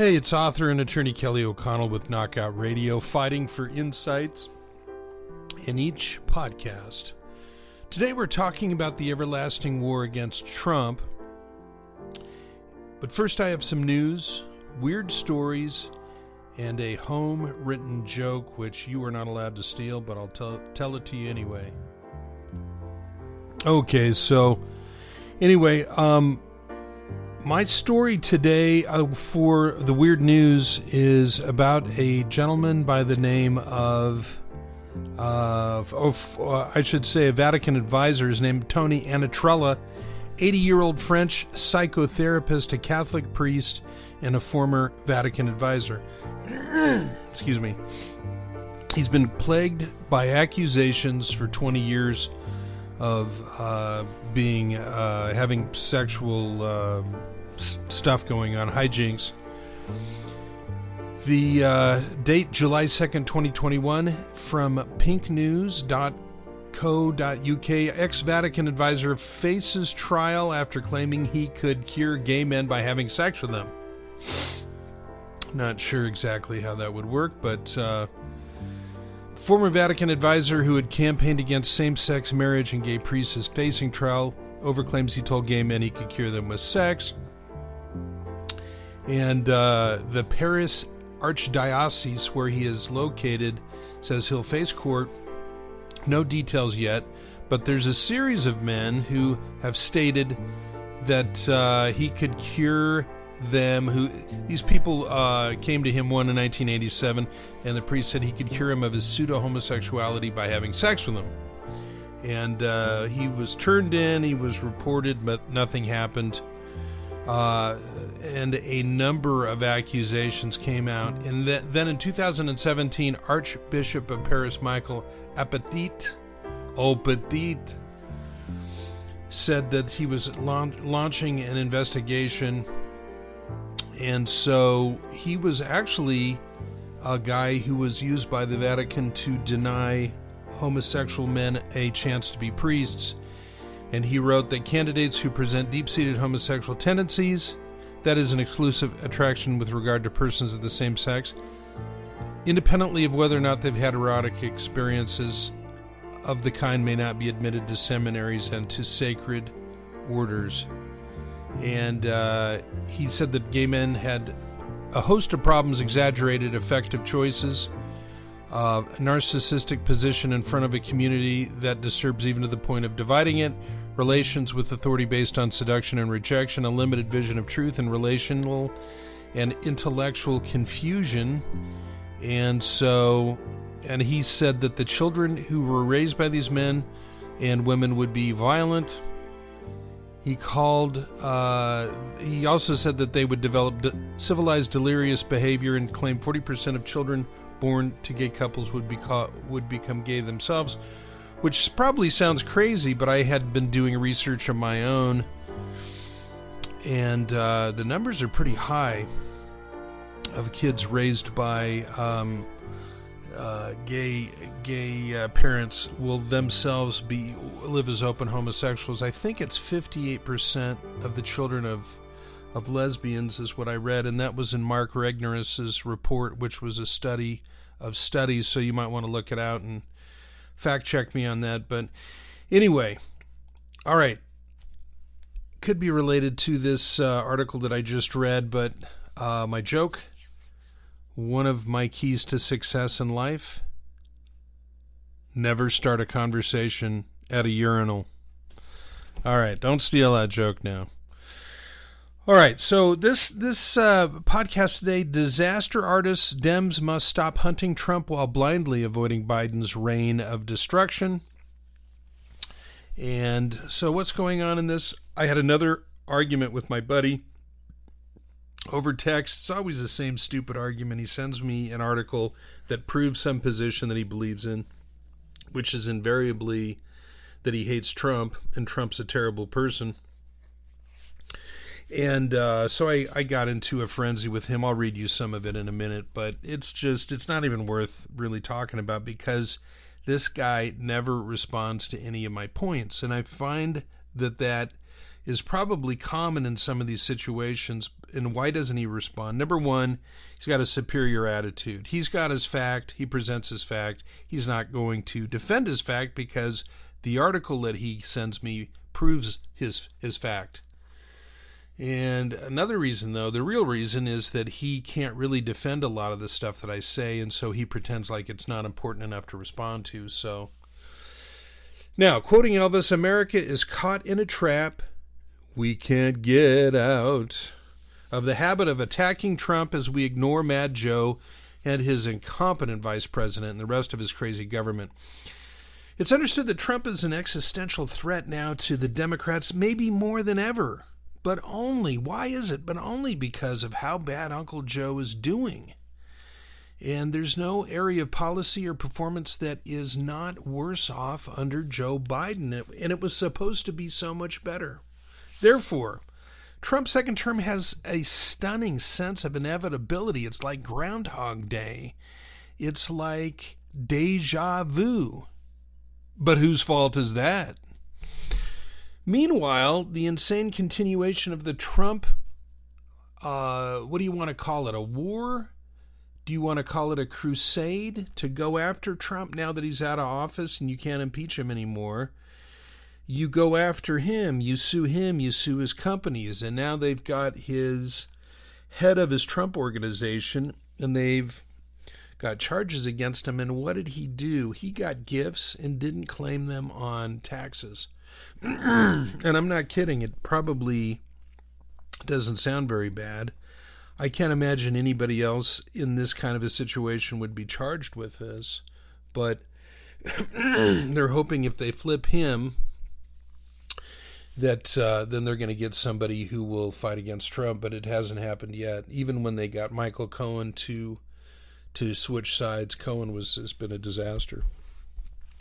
Hey, it's author and attorney Kelly O'Connell with Knockout Radio, fighting for insights in each podcast. Today we're talking about the everlasting war against Trump. But first I have some news, weird stories, and a home-written joke, which you are not allowed to steal, but I'll tell it to you anyway. Okay, so anyway, my story today for the weird news is about a gentleman by the name of I should say a Vatican advisor. His name Tony Anatrella, 80-year-old French psychotherapist, a Catholic priest, and a former Vatican advisor. Excuse me. He's been plagued by accusations for 20 years of having sexual stuff going on, hijinks. The date, July 2nd, 2021, from pinknews.co.uk. Ex-Vatican advisor faces trial after claiming he could cure gay men by having sex with them. Not sure exactly how that would work, but former Vatican advisor who had campaigned against same-sex marriage and gay priests is facing trial over claims he told gay men he could cure them with sex. And the Paris Archdiocese, where he is located, says he'll face court. No details yet, but there's a series of men who have stated that he could cure them. These people came to him, one in 1987, and the priest said he could cure him of his pseudo-homosexuality by having sex with him. And he was turned in, he was reported, but nothing happened. And a number of accusations came out. And then in 2017, Archbishop of Paris, Michael Petit, said that he was launching an investigation. And so he was actually a guy who was used by the Vatican to deny homosexual men a chance to be priests. And he wrote that candidates who present deep-seated homosexual tendencies, that is an exclusive attraction with regard to persons of the same sex, independently of whether or not they've had erotic experiences of the kind, may not be admitted to seminaries and to sacred orders. And he said that gay men had a host of problems, exaggerated affective choices, a narcissistic position in front of a community that disturbs even to the point of dividing it, relations with authority based on seduction and rejection, a limited vision of truth, and relational and intellectual confusion. And he said that the children who were raised by these men and women would be violent. He also said that they would develop civilized delirious behavior, and claimed 40% of children born to gay couples would become gay themselves, which probably sounds crazy, but I had been doing research on my own, and the numbers are pretty high of kids raised by gay parents will themselves live as open homosexuals. I think it's 58% of the children of lesbians is what I read, and that was in Mark Regnerus's report, which was a study of studies, so you might want to look it out and fact check me on that. But anyway, all right, could be related to this article that I just read, but my joke: one of my keys to success in life, never start a conversation at a urinal. All right, don't steal that joke now. All right, so this podcast today: disaster artists, Dems must stop hunting Trump while blindly avoiding Biden's reign of destruction. And so what's going on in this? I had another argument with my buddy over text. It's always the same stupid argument. He sends me an article that proves some position that he believes in, which is invariably that he hates Trump and Trump's a terrible person. And so I got into a frenzy with him. I'll read you some of it in a minute, but it's not even worth really talking about, because this guy never responds to any of my points. And I find that is probably common in some of these situations. And why doesn't he respond? Number one, he's got a superior attitude. He's got his fact. He presents his fact. He's not going to defend his fact because the article that he sends me proves his fact. And another reason, though, the real reason is that he can't really defend a lot of the stuff that I say, and so he pretends like it's not important enough to respond to. So, now, quoting Elvis, America is caught in a trap we can't get out of the habit of attacking Trump as we ignore Mad Joe and his incompetent vice president and the rest of his crazy government. It's understood that Trump is an existential threat now to the Democrats, maybe more than ever. But only, why is it? But only because of how bad Uncle Joe is doing. And there's no area of policy or performance that is not worse off under Joe Biden. And it was supposed to be so much better. Therefore, Trump's second term has a stunning sense of inevitability. It's like Groundhog Day. It's like deja vu. But whose fault is that? Meanwhile, the insane continuation of the Trump, what do you want to call it, a war? Do you want to call it a crusade to go after Trump now that he's out of office and you can't impeach him anymore? You go after him, you sue his companies, and now they've got his head of his Trump organization, and they've got charges against him. And what did he do? He got gifts and didn't claim them on taxes. And I'm not kidding. It probably doesn't sound very bad. I can't imagine anybody else in this kind of a situation would be charged with this. But they're hoping if they flip him, that then they're going to get somebody who will fight against Trump. But it hasn't happened yet. Even when they got Michael Cohen to switch sides, Cohen has been a disaster.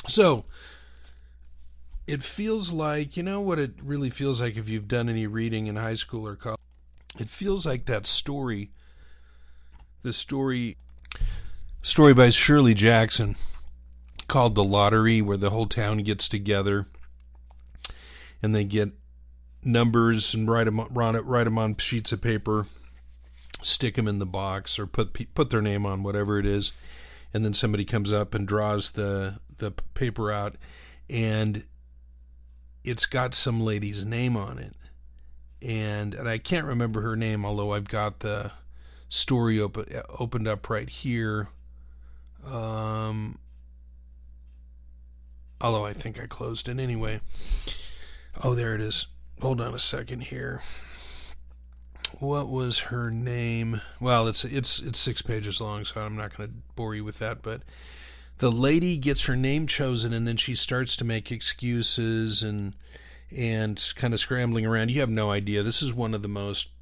So it feels like, you know what it really feels like if you've done any reading in high school or college? It feels like that story, the story by Shirley Jackson called The Lottery, where the whole town gets together and they get numbers and write them on sheets of paper, stick them in the box, or put their name on, whatever it is, and then somebody comes up and draws the paper out, and it's got some lady's name on it. And I can't remember her name, although I've got the story opened up right here. Although I think I closed it anyway. Oh, there it is. Hold on a second here. What was her name? Well, it's 6 pages long, so I'm not going to bore you with that. But the lady gets her name chosen, and then she starts to make excuses and kind of scrambling around. You have no idea. This is one of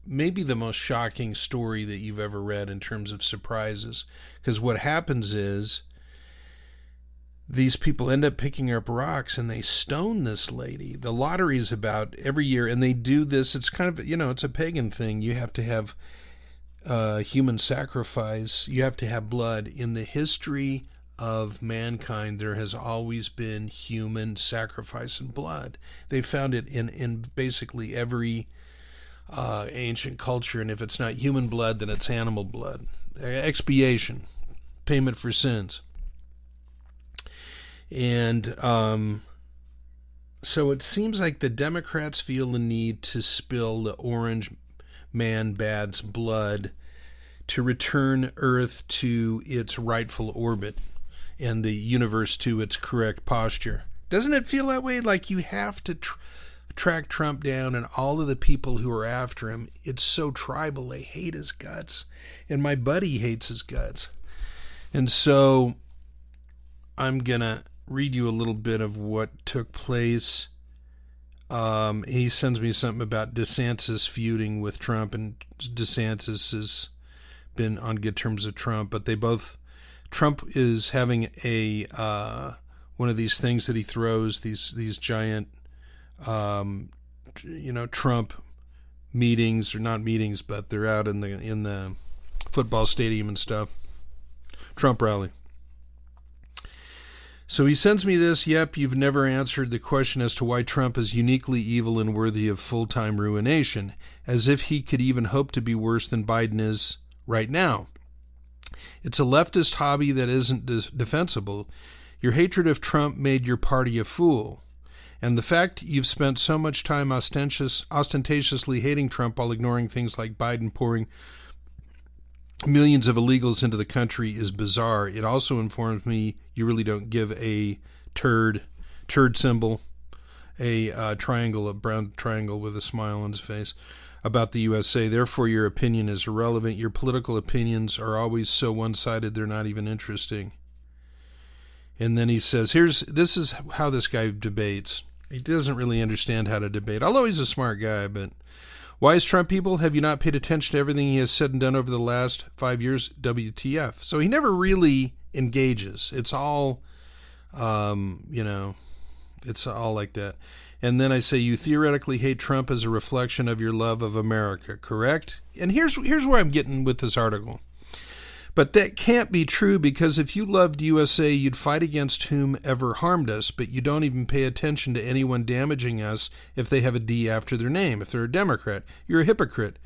maybe the most shocking story that you've ever read in terms of surprises. Because what happens is these people end up picking up rocks and they stone this lady. The lottery is about every year, and they do this. It's kind of, it's a pagan thing. You have to have human sacrifice. You have to have blood. In the history of mankind, there has always been human sacrifice and blood. They found it in basically every ancient culture, and if it's not human blood, then it's animal blood. Expiation, payment for sins. And so it seems like the Democrats feel the need to spill the orange man bad's blood to return Earth to its rightful orbit and the universe to its correct posture. Doesn't it feel that way? Like you have to track Trump down and all of the people who are after him. It's so tribal. They hate his guts. And my buddy hates his guts. And so I'm going to read you a little bit of what took place. He sends me something about DeSantis feuding with Trump, and DeSantis has been on good terms with Trump, but Trump is having a one of these things that he throws, these giant Trump meetings, or not meetings, but they're out in the football stadium and stuff. Trump rally. So he sends me this. Yep, you've never answered the question as to why Trump is uniquely evil and worthy of full-time ruination, as if he could even hope to be worse than Biden is right now. It's a leftist hobby that isn't defensible. Your hatred of Trump made your party a fool. And the fact you've spent so much time ostentatiously hating Trump while ignoring things like Biden pouring millions of illegals into the country is bizarre. It also informs me you really don't give a turd symbol, a triangle, a brown triangle with a smile on his face, about the USA. Therefore, your opinion is irrelevant. Your political opinions are always so one-sided they're not even interesting. And then he says, this is how this guy debates. He doesn't really understand how to debate, although he's a smart guy, but wise Trump people, have you not paid attention to everything he has said and done over the last 5 years? WTF. So he never really engages. It's all, it's all like that. And then I say, you theoretically hate Trump as a reflection of your love of America, correct? And here's where I'm getting with this article. But that can't be true, because if you loved USA, you'd fight against whomever harmed us, but you don't even pay attention to anyone damaging us if they have a D after their name. If they're a Democrat, you're a hypocrite.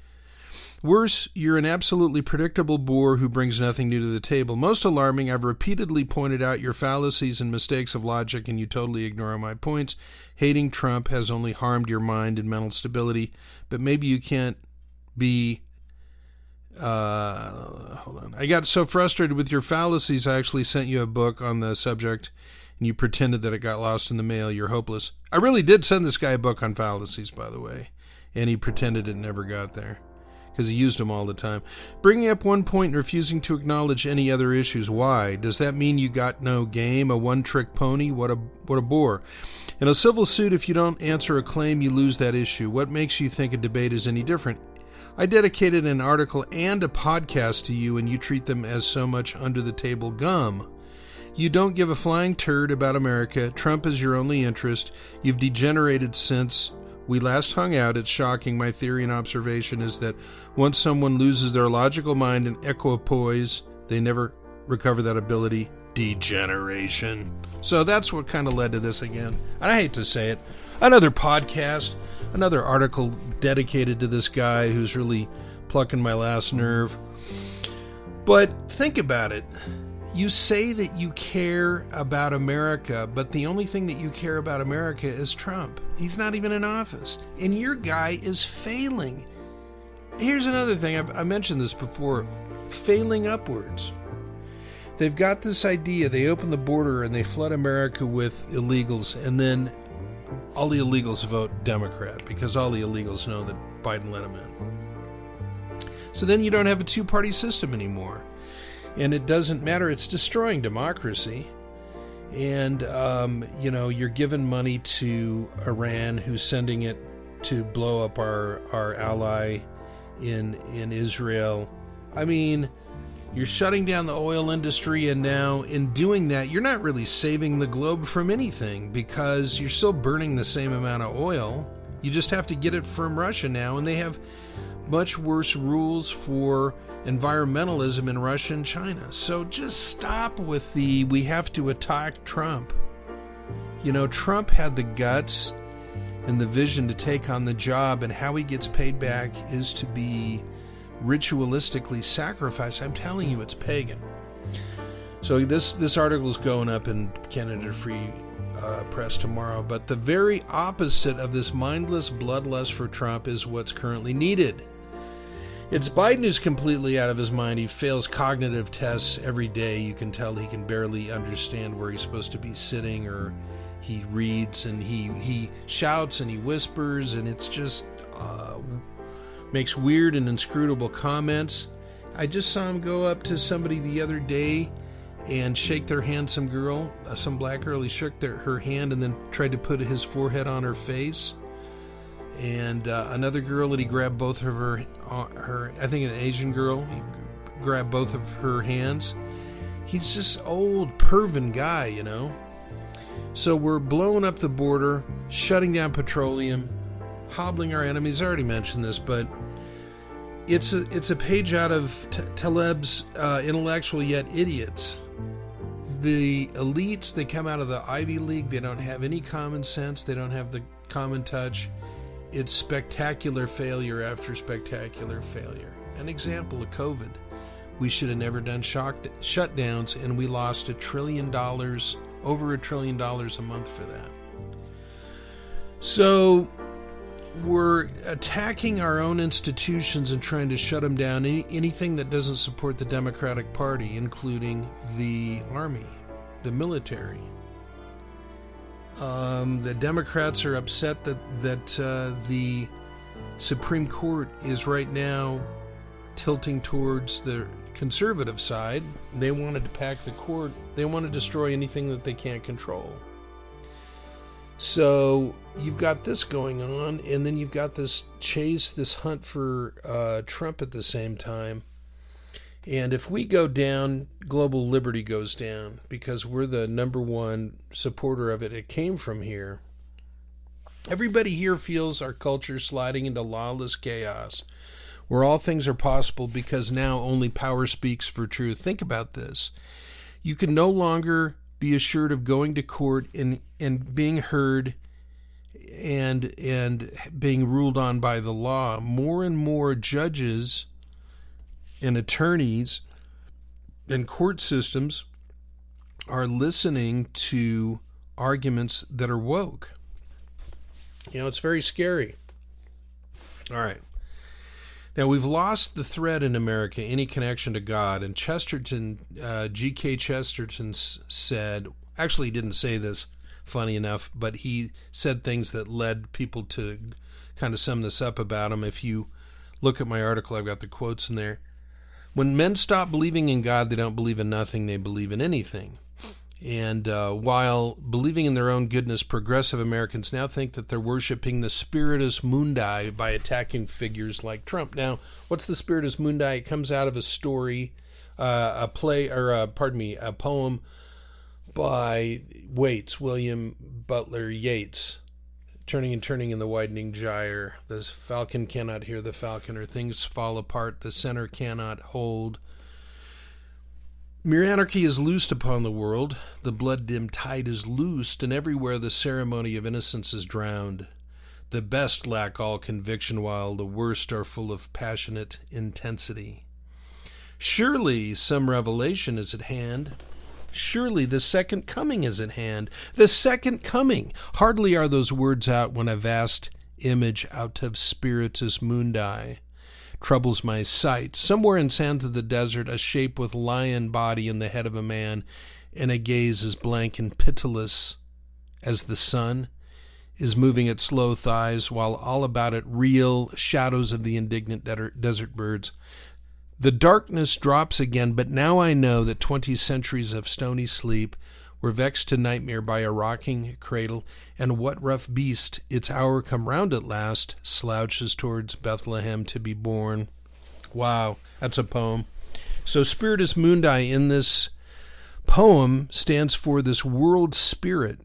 Worse, you're an absolutely predictable bore who brings nothing new to the table. Most alarming, I've repeatedly pointed out your fallacies and mistakes of logic, and you totally ignore my points. Hating Trump has only harmed your mind and mental stability, but maybe you can't be... hold on. I got so frustrated with your fallacies, I actually sent you a book on the subject, and you pretended that it got lost in the mail. You're hopeless. I really did send this guy a book on fallacies, by the way, and he pretended it never got there, because he used them all the time. Bringing up one point and refusing to acknowledge any other issues. Why? Does that mean you got no game? A one-trick pony? What a bore. In a civil suit, if you don't answer a claim, you lose that issue. What makes you think a debate is any different? I dedicated an article and a podcast to you, and you treat them as so much under-the-table gum. You don't give a flying turd about America. Trump is your only interest. You've degenerated since we last hung out. It's shocking. My theory and observation is that once someone loses their logical mind and equipoise, they never recover that ability. Degeneration. So that's what kind of led to this again. And I hate to say it. Another podcast, another article dedicated to this guy who's really plucking my last nerve. But think about it. You say that you care about America, but the only thing that you care about America is Trump. He's not even in office. And your guy is failing. Here's another thing. I mentioned this before. Failing upwards. They've got this idea. They open the border and they flood America with illegals, and then all the illegals vote Democrat because all the illegals know that Biden let them in. So then you don't have a two-party system anymore. And it doesn't matter. It's destroying democracy. And, you're giving money to Iran, who's sending it to blow up our ally in Israel. I mean, you're shutting down the oil industry, and now in doing that, you're not really saving the globe from anything, because you're still burning the same amount of oil. You just have to get it from Russia now, and they have much worse rules for environmentalism in Russia and China. So just stop with we have to attack Trump. Trump had the guts and the vision to take on the job, and how he gets paid back is to be ritualistically sacrificed. I'm telling you, it's pagan. So this article is going up in Canada Free Press tomorrow, but the very opposite of this mindless bloodlust for Trump is what's currently needed. It's Biden who's completely out of his mind. He fails cognitive tests every day. You can tell he can barely understand where he's supposed to be sitting, or he reads and he shouts and he whispers, and it's just makes weird and inscrutable comments. I just saw him go up to somebody the other day and shake their hand. Some girl, some black girl, he shook her hand and then tried to put his forehead on her face. And another girl that he grabbed both of her, I think an Asian girl, he grabbed both of her hands. He's just old, pervin guy, So we're blowing up the border, shutting down petroleum, hobbling our enemies. I already mentioned this, but it's a page out of Taleb's Intellectual Yet Idiots. the elites, they come out of the Ivy League. They don't have any common sense. They don't have the common touch. It's spectacular failure after spectacular failure. An example of COVID. We should have never done shutdowns, and we lost $1 trillion, over $1 trillion a month for that. So we're attacking our own institutions and trying to shut them down. Anything that doesn't support the Democratic Party, including the Army, the military. The Democrats are upset that the Supreme Court is right now tilting towards the conservative side. They wanted to pack the court. They want to destroy anything that they can't control. So you've got this going on, and then you've got this chase, this hunt for Trump at the same time. And if we go down, global liberty goes down, because we're the number one supporter of it. It came from here. Everybody here feels our culture sliding into lawless chaos, where all things are possible because now only power speaks for truth. Think about this. You can no longer be assured of going to court and being heard and being ruled on by the law. More and more judges and attorneys and court systems are listening to arguments that are woke. It's very scary. All right. Now, we've lost the thread in America, any connection to God. And G.K. Chesterton said, actually he didn't say this, funny enough, but he said things that led people to kind of sum this up about him. If you look at my article, I've got the quotes in there. When men stop believing in God, they don't believe in nothing, they believe in anything. And while believing in their own goodness, progressive Americans now think that they're worshiping the spiritus mundi by attacking figures like Trump. Now, what's the spiritus mundi? It comes out of a story, a poem by William Butler Yeats. Turning and turning in the widening gyre, the falcon cannot hear the falconer, things fall apart, the center cannot hold. Mere anarchy is loosed upon the world, the blood-dimmed tide is loosed, and everywhere the ceremony of innocence is drowned. The best lack all conviction, while the worst are full of passionate intensity. Surely some revelation is at hand. Surely the second coming is at hand. The second coming. Hardly are those words out when a vast image out of spiritus mundi troubles my sight. Somewhere in sands of the desert, a shape with lion body and the head of a man, and a gaze as blank and pitiless as the sun, is moving its slow thighs, while all about it reel shadows of the indignant desert birds. The darkness drops again, but now I know that 20 centuries of stony sleep were vexed to nightmare by a rocking cradle, and what rough beast, its hour come round at last, slouches towards Bethlehem to be born. Wow, that's a poem. So Spiritus Mundi in this poem stands for this world spirit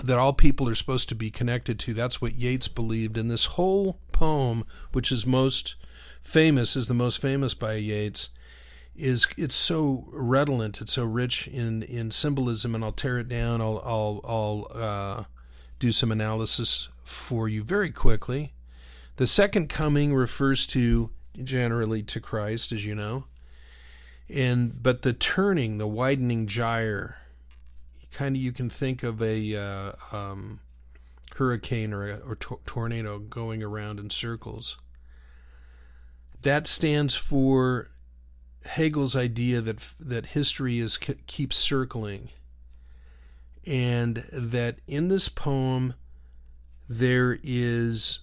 that all people are supposed to be connected to. That's what Yeats believed. And this whole poem, which is the most famous by Yeats, it's so redolent, it's so rich in symbolism, and I'll tear it down. I'll do some analysis for you very quickly. The second coming refers generally to Christ, as you know, but the turning, the widening gyre, you can think of a hurricane or tornado going around in circles. That stands for Hegel's idea that history keeps circling, and that in this poem there is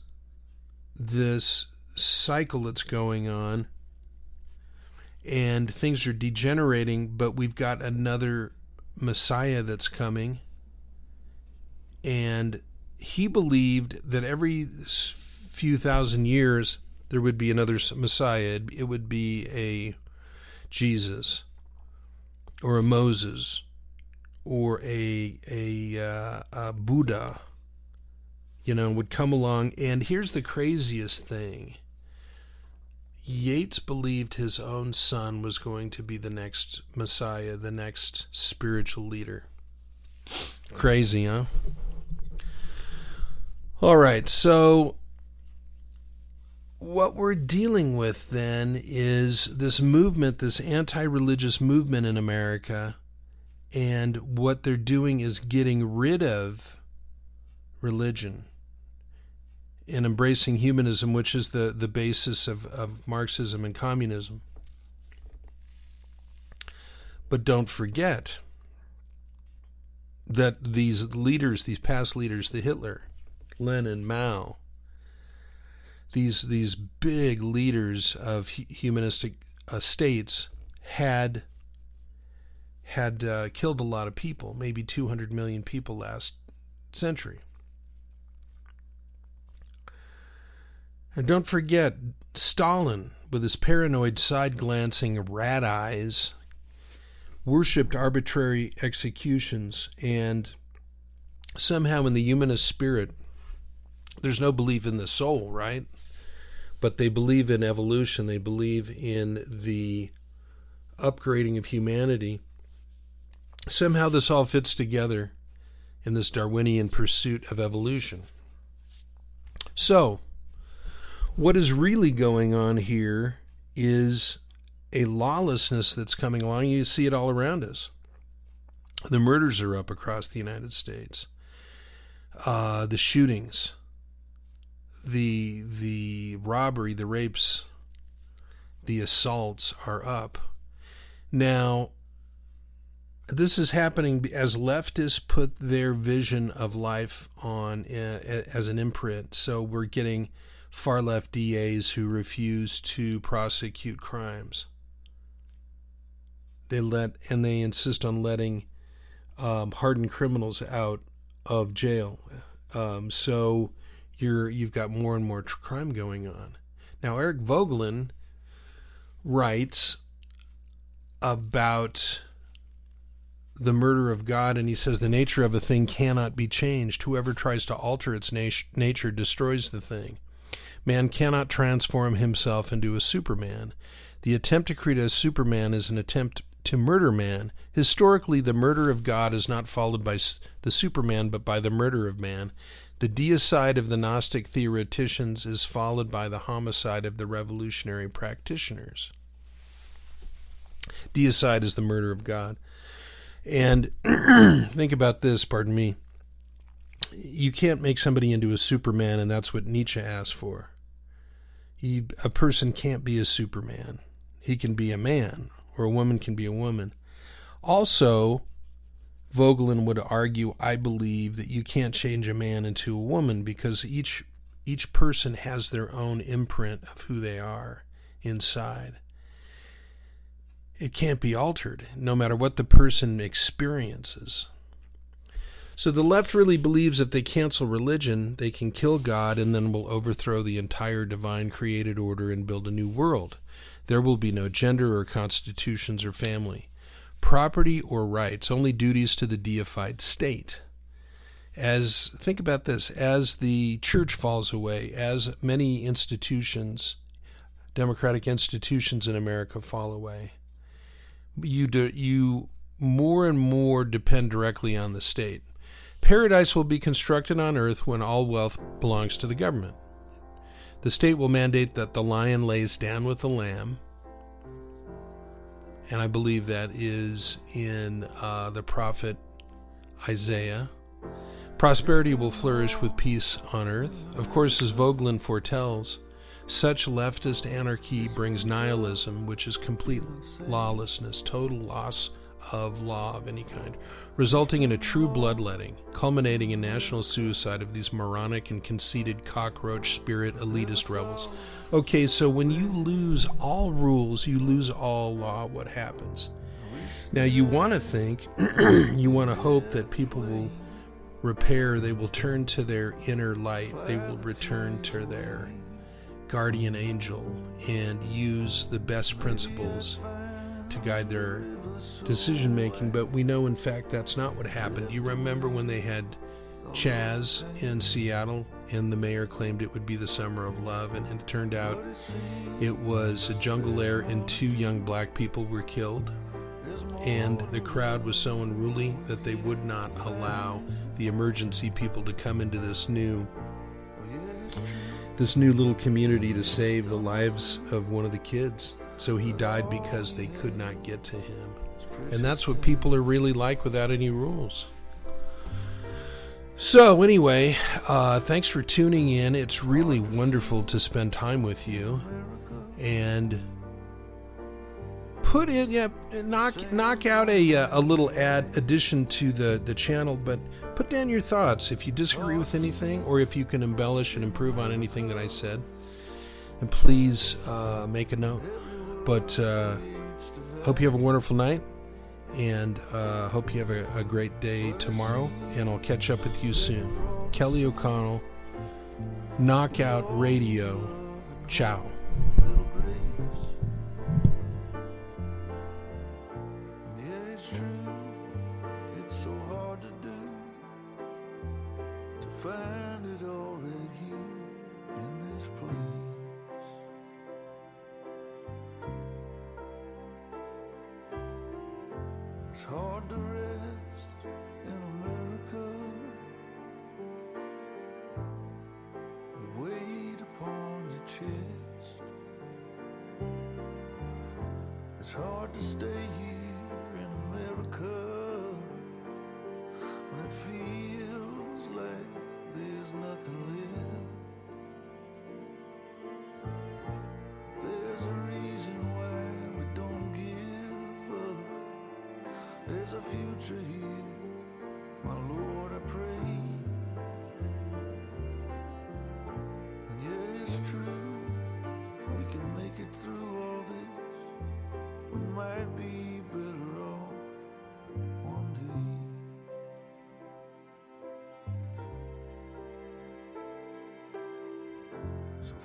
this cycle that's going on, and things are degenerating, but we've got another Messiah that's coming, and he believed that every few thousand years there would be another Messiah. It would be a Jesus or a Moses or a Buddha, would come along. And here's the craziest thing. Yates believed his own son was going to be the next Messiah, the next spiritual leader. Crazy, huh? All right, so what we're dealing with then is this movement, this anti-religious movement in America, and what they're doing is getting rid of religion and embracing humanism, which is the basis of Marxism and communism. But don't forget that these leaders, these past leaders, the Hitler, Lenin, Mao, these big leaders of humanistic states had killed a lot of people, maybe 200 million people last century. And don't forget, Stalin, with his paranoid side-glancing rat eyes, worshipped arbitrary executions, and somehow in the humanist spirit, there's no belief in the soul, right? But they believe in evolution. They believe in the upgrading of humanity. Somehow this all fits together in this Darwinian pursuit of evolution. So, what is really going on here is a lawlessness that's coming along. You see it all around us. The murders are up across the United States. The shootings, the robbery, the rapes, the assaults are up. Now, this is happening as leftists put their vision of life on as an imprint. So we're getting far left DAs who refuse to prosecute crimes. They insist on letting hardened criminals out of jail. So you've got more and more crime going on. Now, Eric Vogelin writes about the murder of God, and he says the nature of a thing cannot be changed. Whoever tries to alter its nature destroys the thing. Man cannot transform himself into a Superman. The attempt to create a Superman is an attempt to murder man. Historically, the murder of God is not followed by the Superman, but by the murder of man. The deicide of the Gnostic theoreticians is followed by the homicide of the revolutionary practitioners. Deicide is the murder of God. And think about this, pardon me. You can't make somebody into a Superman, and that's what Nietzsche asked for. A person can't be a Superman. He can be a man, or a woman can be a woman. Also, Vogelin would argue, I believe, that you can't change a man into a woman because each person has their own imprint of who they are inside. It can't be altered, no matter what the person experiences. So the left really believes if they cancel religion, they can kill God and then will overthrow the entire divine created order and build a new world. There will be no gender or constitutions or family, property or rights, only duties to the deified state. Think about this, as the church falls away, as many institutions, democratic institutions in America fall away, you more and more depend directly on the state. Paradise will be constructed on earth when all wealth belongs to the government. The state will mandate that the lion lays down with the lamb, and I believe that is in the prophet Isaiah. Prosperity will flourish with peace on earth. Of course, as Vogelin foretells, such leftist anarchy brings nihilism, which is complete lawlessness, total loss of law of any kind, resulting in a true bloodletting, culminating in national suicide of these moronic and conceited cockroach spirit elitist rebels. Okay, so when you lose all rules, you lose all law, what happens? Now you want to think, you want to hope that people will repair, they will turn to their inner light, they will return to their guardian angel and use the best principles to guide their decision making, but we know in fact that's not what happened. Do you remember when they had Chaz in Seattle, and the mayor claimed it would be the summer of love, and it turned out it was a jungle there, and 2 young black people were killed. And the crowd was so unruly that they would not allow the emergency people to come into this new little community to save the lives of one of the kids. So he died because they could not get to him. And that's what people are really like without any rules. So anyway, thanks for tuning in. It's really wonderful to spend time with you. And put in, knock out a little addition to the channel, but put down your thoughts if you disagree with anything, or if you can embellish and improve on anything that I said. And please make a note. But hope you have a wonderful night, and hope you have a great day tomorrow, and I'll catch up with you soon. Kelly O'Connell, Knockout Radio. Ciao. Find it all right here in this place. It's hard to rest in America, the weight upon your chest. It's hard to stay here in America when it feels like there's nothing left. There's a reason why we don't give up. There's a future here, my Lord, I pray. And yeah, it's true, if we can make it through all this, we might be better off one day.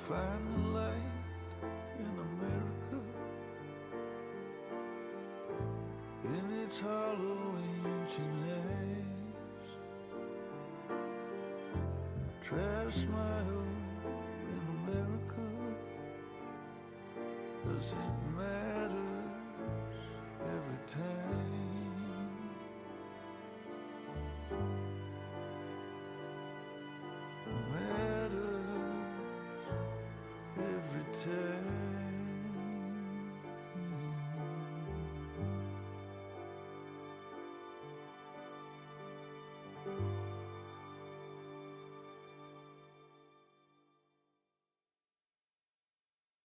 Find the light in America, in its hollow ancient haze. Try to smile in America, 'cause it matters every time.